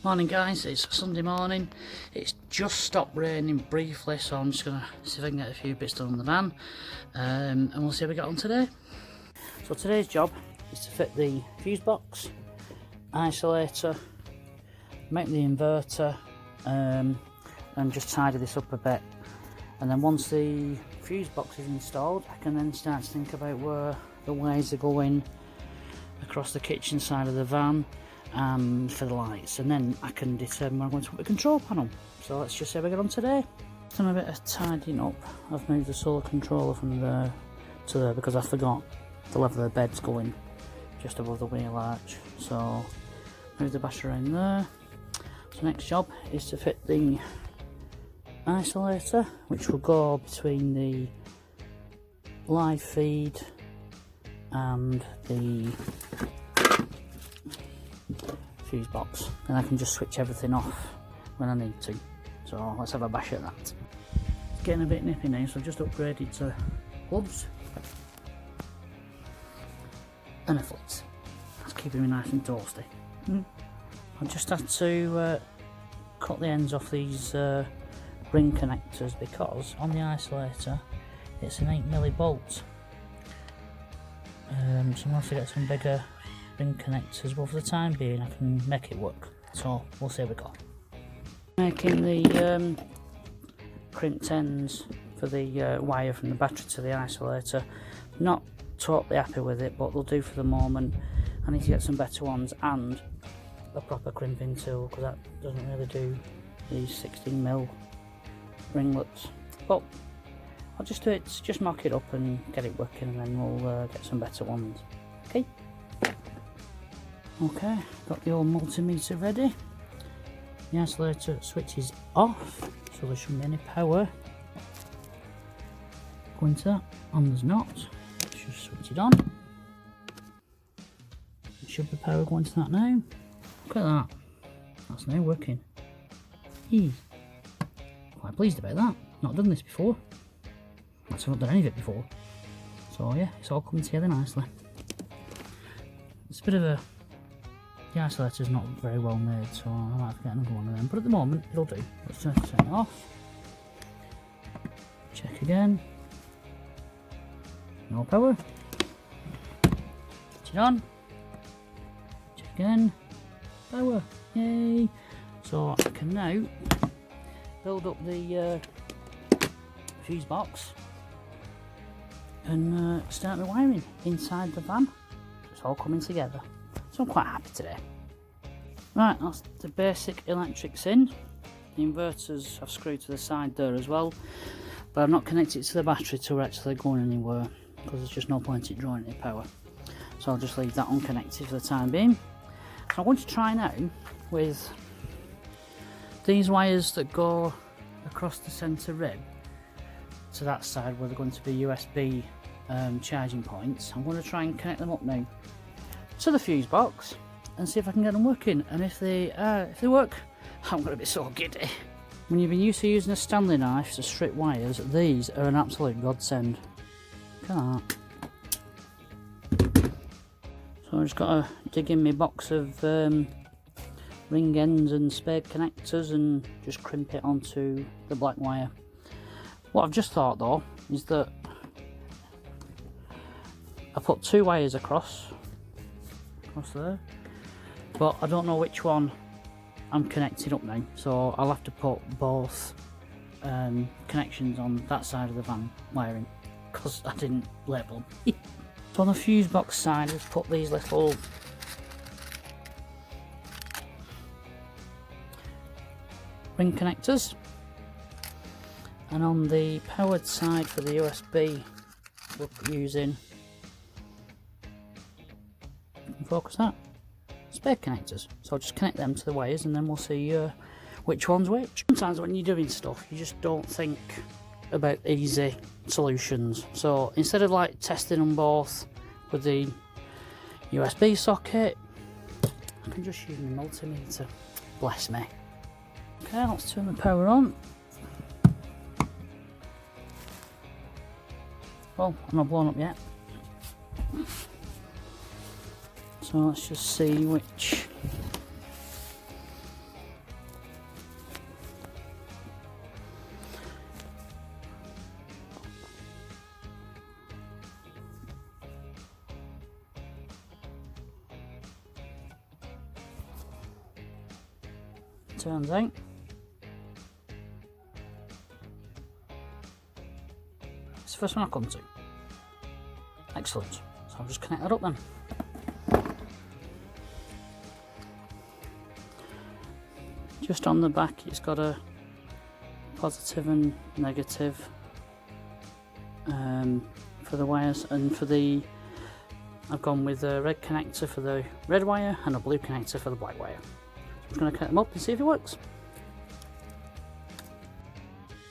Morning guys, it's Sunday morning. It's just stopped raining briefly, so I'm just going to see if I can get a few bits done on the van, and we'll see how we get on today. So today's job is to fit the fuse box, isolator, make the inverter, and just tidy this up a bit. And then once the fuse box is installed, I can then start to think about where the wires are going across the kitchen side of the van and for the lights, and then I can determine where I'm going to put the control panel. So let's just see how we get on today. Done a bit of tidying up. I've moved the solar controller from there to there because I forgot the level of the bed's going just above the wheel arch. So move the battery in there. So next job is to fit the isolator, which will go between the live feed and the fuse box, and I can just switch everything off when I need to. So let's have a bash at that. It's getting a bit nippy now, so I've just upgraded to gloves and a fleece. That's keeping me nice and toasty. I just had to cut the ends off these ring connectors because on the isolator it's an 8mm bolt. So I'm going to have to get some bigger ring connectors, but for the time being I can make it work. So we'll see how we go. Making the crimped ends for the wire from the battery to the isolator. Not totally happy with it, but they'll do for the moment. I need to get some better ones and a proper crimping tool, because that doesn't really do these 16mm ringlets. But I'll just do it, just mock it up and get it working, and then we'll get some better ones. Okay. Okay, got the old multimeter ready. The isolator switch is off, so there shouldn't be any power going to that, and there's not. Let's just switch it on. There should be power going to that now. Look at that. That's now working. Quite pleased about that. Not done this before. I've not done any of it before. So yeah, it's all coming together nicely. It's a bit of a... The isolator's not very well made, so I might have to get another one of them. But at the moment, it'll do. Let's turn it off. Check again. No power. Switch it on. Check again. Power. Yay! So I can now build up the fuse box and start the wiring inside the van. It's all coming together. So I'm quite happy today. Right, that's the basic electrics in. The inverters I've screwed to the side there as well, but I've not connected it to the battery to actually going anywhere, because there's just no point in drawing any power. So I'll just leave that unconnected for the time being. So I want to try now with these wires that go across the centre rib to that side where they're going to be USB charging points. I'm going to try and connect them up now to the fuse box and see if I can get them working. And if they work, I'm going to be so giddy. When you've been used to using a Stanley knife to strip wires, these are an absolute godsend. Look at that. So I've just got to dig in my box of ring ends and spade connectors and just crimp it onto the black wire. What I've just thought though is that I put two wires across there, but I don't know which one I'm connecting up now, so I'll have to put both connections on that side of the van wiring, because I didn't label them. So on the fuse box side we've put these little ring connectors, and on the powered side for the USB we're using, focus that, spare connectors. So I'll just connect them to the wires and then we'll see which one's which. Sometimes when you're doing stuff you just don't think about easy solutions, so instead of like testing them both with the USB socket, I can just use my multimeter. Bless me. Okay, let's turn the power on. Well, I'm not blown up yet. So let's just see which turns out it's the first one I come to. Excellent. So I'll just connect that up then. Just on the back it's got a positive and negative for the wires, and for the I've gone with a red connector for the red wire and a blue connector for the black wire. I'm just going to connect them up and see if it works.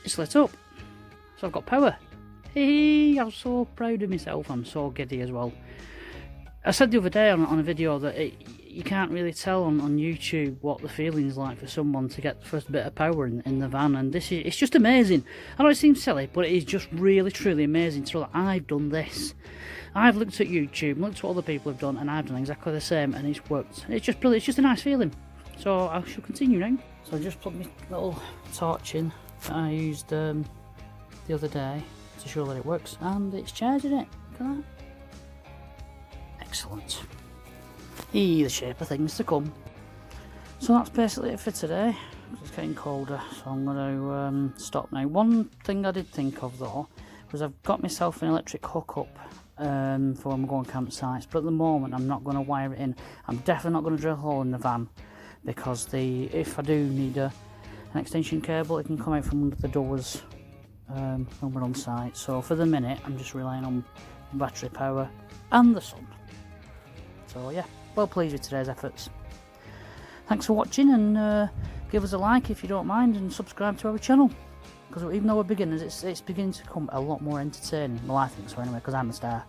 It's lit up, so I've got power. Hey, I'm so proud of myself. I'm so giddy as well. I said the other day on a video that you can't really tell on YouTube what the feeling is like for someone to get the first bit of power in the van, and it's just amazing. I know it seems silly, but it is just really truly amazing to know that I've done this. I've looked at YouTube, looked at what other people have done, and I've done exactly the same, and it's worked. It's just brilliant. It's just a nice feeling. So I shall continue now. So I just put my little torch in that I used the other day to show that it works, and it's charging it. Look at that. Excellent. The shape of things to come. So that's basically it for today. It's getting colder, so I'm going to stop now. One thing I did think of though was I've got myself an electric hookup for when we go on campsites, but at the moment I'm not going to wire it in. I'm definitely not going to drill a hole in the van, because if I do need an extension cable, it can come out from under the doors when we're on site. So for the minute I'm just relying on battery power and the sun. So yeah, well pleased with today's efforts. Thanks for watching, and give us a like if you don't mind, and subscribe to our channel, because even though we're beginners, it's beginning to become a lot more entertaining. Well, I think so anyway, because I'm a star.